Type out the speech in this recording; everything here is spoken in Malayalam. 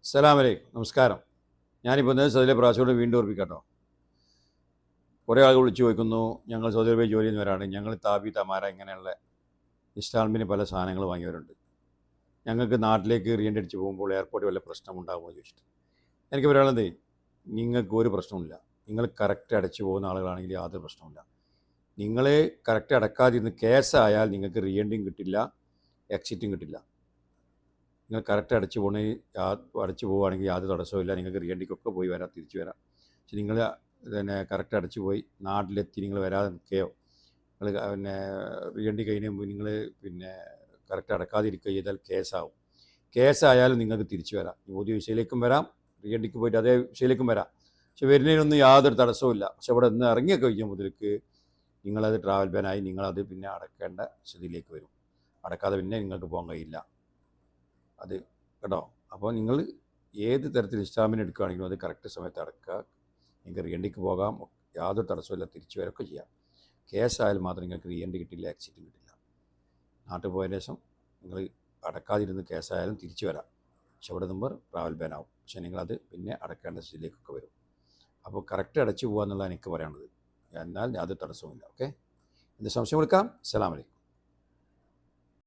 അസ്സലാമലൈക്കും, നമസ്കാരം. ഞാനിപ്പോൾ ഇന്നലെ സൗദിയിലെ പ്രാവശ്യമോട് വീണ്ടും ഓർപ്പിക്കാട്ടോ. കുറേ ആളുകൾ വിളിച്ചു ചോദിക്കുന്നു, ഞങ്ങൾ സൗദി അറേബ്യയിൽ ജോലി ചെയ്യുന്നവരാണ്, ഞങ്ങൾ താബി തമാര ഇങ്ങനെയുള്ള ഇൻസ്റ്റാൾമെൻറ്റിന് പല സാധനങ്ങൾ വാങ്ങിയവരുണ്ട്. ഞങ്ങൾക്ക് നാട്ടിലേക്ക് റീഎൻട്രി അടിച്ച് പോകുമ്പോൾ എയർപോർട്ടിൽ വല്ല പ്രശ്നമുണ്ടാകുമോ ചോദിച്ചിട്ട്. എനിക്ക് പറയാനുള്ളത്, നിങ്ങൾക്ക് ഒരു പ്രശ്നമില്ല. നിങ്ങൾ കറക്റ്റ് അടച്ചു പോകുന്ന ആളുകളാണെങ്കിൽ യാതൊരു പ്രശ്നമില്ല. നിങ്ങൾ കറക്റ്റ് അടക്കാതിരുന്ന് കേസായാൽ നിങ്ങൾക്ക് റീഎൻട്രിയും കിട്ടില്ല, എക്സിറ്റും കിട്ടില്ല. നിങ്ങൾ കറക്റ്റ് അടച്ചു പോവുകയാണെങ്കിൽ യാതൊരു തടസ്സമില്ല, നിങ്ങൾക്ക് റീഎൻട്രിക്കൊക്കെ പോയി വരാം, തിരിച്ചു വരാം. പക്ഷെ നിങ്ങൾ കറക്റ്റ് അടച്ചു പോയി നാട്ടിലെത്തി നിങ്ങൾ വരാതെ നിൽക്കുകയോ നിങ്ങൾ റീഎൻട്രി കഴിഞ്ഞ മുമ്പ് നിങ്ങൾ കറക്റ്റ് അടക്കാതിരിക്കുക ചെയ്താൽ കേസാവും. കേസായാലും നിങ്ങൾക്ക് തിരിച്ചു വരാം. പുതിയ വിസയിലേക്കും വരാം, റീഎൻട്രിക്ക് പോയിട്ട് അതേ വിസയിലേക്കും വരാം. പക്ഷെ വരുന്നതിനൊന്നും യാതൊരു തടസ്സവും ഇല്ല. പക്ഷെ അവിടെ നിന്ന് ഇറങ്ങി കഴിഞ്ഞ മുതൽക്ക് നിങ്ങളത് ട്രാവൽ ബാനായി, നിങ്ങളത് പിന്നെ അടക്കേണ്ട സ്ഥിതിയിലേക്ക് വരും. അടക്കാതെ പിന്നെ നിങ്ങൾക്ക് പോകാൻ കഴിയില്ല. അത് കേട്ടോ. അപ്പോൾ നിങ്ങൾ ഏത് തരത്തിൽ ഇൻസ്റ്റാൾമെൻറ്റ് എടുക്കുകയാണെങ്കിലും അത് കറക്റ്റ് സമയത്ത് അടക്കുക. നിങ്ങൾക്ക് റീഎൻട്രിക്ക് പോകാം, യാതൊരു തടസ്സമില്ല, തിരിച്ചു വരൊക്കെ ചെയ്യാം. കേസായാലും മാത്രം നിങ്ങൾക്ക് റീഎൻട്രി കിട്ടില്ല, എക്സിറ്റും കിട്ടില്ല. നാട്ടിൽ പോയതിന് ശേഷം നിങ്ങൾ അടക്കാതിരുന്ന് കേസായാലും തിരിച്ചു വരാം. പക്ഷെ അവിടെ നമ്പർ ട്രാവൽ ബാൻ ആവും. പക്ഷേ നിങ്ങളത് പിന്നെ അടക്കേണ്ട സ്ഥിതിയിലേക്കൊക്കെ വരും. അപ്പോൾ കറക്റ്റ് അടച്ചു പോകുക എന്നുള്ളതാണ് എനിക്ക് പറയാനുള്ളത്. എന്നാൽ യാതൊരു തടസ്സവുമില്ല. ഓക്കെ, എന്ത് സംശയം എടുക്കാം. അസ്സലാമു അലൈക്കും.